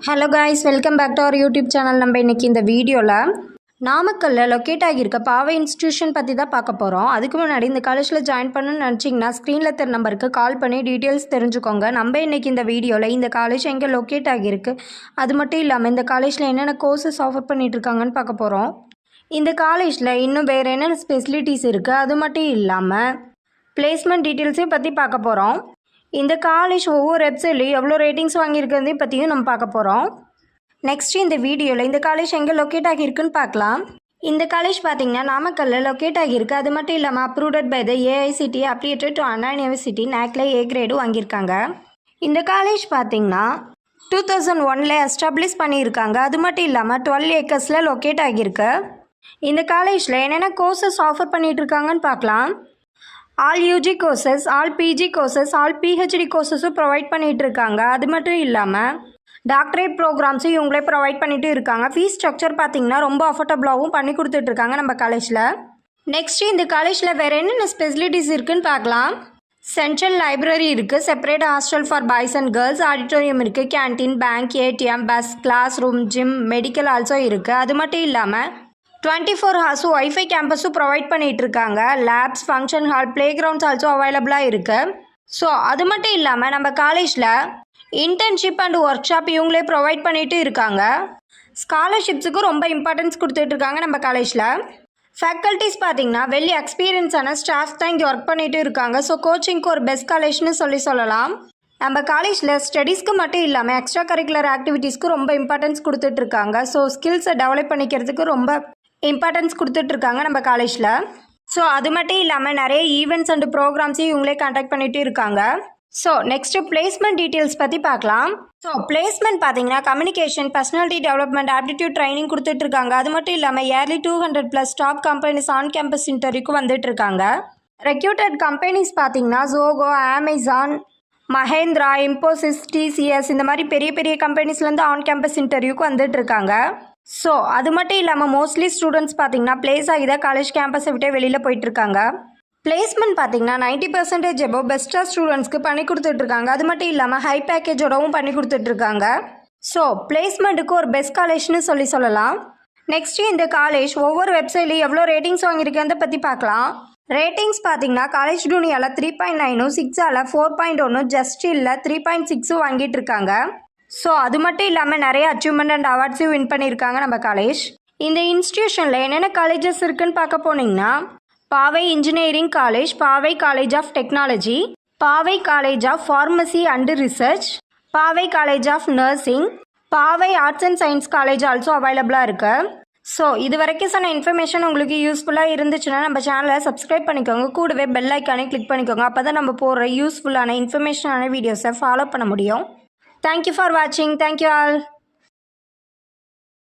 Hello guys, welcome back to our YouTube channel. நம்ம இன்றைக்கி இந்த வீடியோவில் நாமக்கல்லில் லொக்கேட் ஆகியிருக்க பாவை இன்ஸ்டியூஷன் பற்றி தான் பார்க்க போகிறோம். அதுக்கு முன்னாடி இந்த காலேஜில் ஜாயின் பண்ணணும்னு நினச்சிங்கன்னா ஸ்க்ரீனில் தெரிய நம்பருக்கு கால் பண்ணி டீட்டெயில்ஸ் தெரிஞ்சுக்கோங்க. நம்ம இன்றைக்கி இந்த வீடியோவில் இந்த காலேஜ் எங்கே லொக்கேட் ஆகியிருக்கு, அது மட்டும் இல்லாமல் இந்த காலேஜில் என்னென்ன கோர்சஸ் ஆஃபர் பண்ணிகிட்ருக்காங்கன்னு பார்க்க போகிறோம். இந்த காலேஜில் இன்னும் வேறு என்னென்ன ஃபெசிலிட்டிஸ் இருக்குது, அது மட்டும் இல்லாமல் பிளேஸ்மெண்ட் டீட்டெயில்ஸையும் பற்றி பார்க்க போகிறோம். இந்த காலேஜ் ஒவ்வொரு வெப்சைட்லையும் எவ்வளோ ரேட்டிங்ஸ் வாங்கியிருக்கிறதையும் பற்றியும் நம்ம பார்க்க போகிறோம். நெக்ஸ்ட்டு இந்த வீடியோவில் இந்த காலேஜ் எங்கே லொக்கேட் ஆகியிருக்குன்னு பார்க்கலாம். இந்த காலேஜ் பார்த்திங்கன்னா நாமக்கல்லில் லொக்கேட் ஆகியிருக்கு. அது மட்டும் இல்லாமல் approved by the AICTE affiliated to Anna university நாக்ல ஏ கிரேடும் வாங்கியிருக்காங்க. இந்த காலேஜ் பார்த்திங்கன்னா 2001 எஸ்டாப்ளிஷ் பண்ணியிருக்காங்க. அது மட்டும் இல்லாமல் 12 ஏக்கர்ஸில் லொக்கேட் ஆகியிருக்கு. இந்த காலேஜில் என்னென்ன கோர்சஸ் ஆஃபர் பண்ணிகிட்ருக்காங்கன்னு பார்க்கலாம். All UG courses, all PG courses, all PhD கோர்சஸும் ப்ரொவைட் பண்ணிகிட்டு இருக்காங்க. அது மட்டும் இல்லாமல் டாக்டரேட் ப்ரோக்ராம்ஸும் இவங்களே ப்ரொவைட் பண்ணிட்டு இருக்காங்க. ஃபீஸ் ஸ்ட்ரக்சர் பார்த்திங்கன்னா ரொம்ப அஃபோர்டபுளாகவும் பண்ணி கொடுத்துட்ருக்காங்க நம்ம காலேஜில். நெக்ஸ்ட்டு இந்த காலேஜில் வேறு என்னென்ன ஃபெசிலிட்டிஸ் இருக்குதுன்னு பார்க்கலாம். சென்ட்ரல் லைப்ரரி இருக்குது, separate hostel for boys and girls, auditorium இருக்குது, canteen, bank, ATM, bus, class room, gym, medical also இருக்குது. அது மட்டும் இல்லாமல் 24 ஹார்ஸும் ஒய்ஃபை கேம்பஸும் ப்ரொவைட் பண்ணிகிட்டு இருக்காங்க. Labs, function hall, play grounds also அவைலபிளாக இருக்குது. ஸோ அது மட்டும் இல்லாமல் நம்ம காலேஜில் இன்டர்ன்ஷிப் அண்ட் ஒர்க் ஷாப் இவங்களே ப்ரொவைட் பண்ணிகிட்டு இருக்காங்க. ஸ்காலர்ஷிப்ஸுக்கும் ரொம்ப இம்பார்ட்டன்ஸ் கொடுத்துட்ருக்காங்க நம்ம காலேஜில். ஃபேக்கல்ட்டிஸ் பார்த்திங்கன்னா வெல் எக்ஸ்பீரியன்ஸான ஸ்டாஃப் தான் இங்கே ஒர்க் பண்ணிகிட்டு இருக்காங்க. ஸோ கோச்சிங்க்கு ஒரு பெஸ்ட் காலேஜ்னு சொல்லலாம். நம்ம காலேஜில் ஸ்டடீஸ்க்கு மட்டும் இல்லாமல் எக்ஸ்ட்ரா கரிக்குலர் ஆக்டிவிட்டீஸ்க்கு ரொம்ப இம்பார்ட்டன்ஸ் கொடுத்துட்ருக்காங்க. ஸோ ஸ்கில்ஸை டெவலப் பண்ணிக்கிறதுக்கு ரொம்ப இம்பார்ட்டன்ஸ் கொடுத்துட்ருக்காங்க நம்ம காலேஜில். ஸோ அது மட்டும் இல்லாமல் நிறைய ஈவெண்ட்ஸ் அண்ட் ப்ரோக்ராம்ஸையும் இவங்களே கான்டாக்ட் பண்ணிகிட்டு இருக்காங்க. ஸோ நெக்ஸ்ட்டு பிளேஸ்மெண்ட் டீட்டெயில்ஸ் பற்றி பார்க்கலாம். ஸோ பிளேஸ்மெண்ட் பார்த்தீங்கன்னா communication, personality development, aptitude training கொடுத்துட்ருக்காங்க. அது மட்டும் இல்லாமல் yearly 200+ top companies on campus இன்டர்வியூக்கு வந்துட்டுருக்காங்க. ரெக்யூட்டட் கம்பெனிஸ் பார்த்தீங்கன்னா ஜோகோ, அமேசான், மஹேந்திரா, இம்போசிஸ், டிசிஎஸ் இந்த மாதிரி பெரிய பெரிய கம்பெனிஸ்லேருந்து ஆன் கேம்பஸ் இன்டர்வியூக்கு வந்துட்டுருக்காங்க. ஸோ அது மட்டும் இல்லாமல் மோஸ்ட்லி ஸ்டூடெண்ட்ஸ் பார்த்திங்கன்னா ப்ளேஸ் ஆகிதான் காலேஜ் கேம்பஸை விட்டே வெளியில் போயிட்டுருக்காங்க. பிளேஸ்மெண்ட் பார்த்திங்கன்னா 90% எபோவ் பெஸ்ட்டாக ஸ்டூடெண்ட்ஸ்க்கு பண்ணி கொடுத்துட்ருக்காங்க. அது மட்டும் இல்லாமல் ஹை பேக்கேஜோடவும் பண்ணி கொடுத்துட்ருக்காங்க. ஸோ பிளேஸ்மெண்ட்டுக்கு ஒரு பெஸ்ட் காலேஜ்னு சொல்லலாம். நெக்ஸ்ட்டு இந்த காலேஜ் ஒவ்வொரு வெப்சைட்லையும் எவ்வளோ ரேட்டிங்ஸ் வாங்கியிருக்கேன் பற்றி பார்க்கலாம். ரேட்டிங்ஸ் பார்த்திங்கன்னா காலேஜ் டூனியாவில் 3.9, 6ஆல் 4.1, ஜஸ்டில் 3.6 வாங்கிட்டு இருக்காங்க. ஸோ அது மட்டும் இல்லாமல் நிறைய அச்சீவ்மெண்ட் அண்ட் அவார்ட்ஸையும் வின் பண்ணியிருக்காங்க நம்ம காலேஜ். இந்த இன்ஸ்டியூஷனில் என்னென்ன காலேஜஸ் இருக்குதுன்னு பார்க்க போனீங்கன்னா Paavai engineering college, Paavai college of technology, Paavai college of pharmacy and research, Paavai college of nursing, Paavai arts and science college also அவைலபிளாக இருக்குது. ஸோ இது வரைக்கும் சொன்ன இன்ஃபர்மேஷன் உங்களுக்கு யூஸ்ஃபுல்லாக இருந்துச்சுன்னா நம்ம சேனலை சப்ஸ்கிரைப் பண்ணிக்கோங்க. கூடவே பெல் ஐக்கானே கிளிக் பண்ணிக்கோங்க. அப்போ தான் நம்ம போடுற யூஸ்ஃபுல்லான இன்ஃபர்மேஷனான வீடியோஸை ஃபாலோ பண்ண முடியும். Thank you for watching. Thank you all.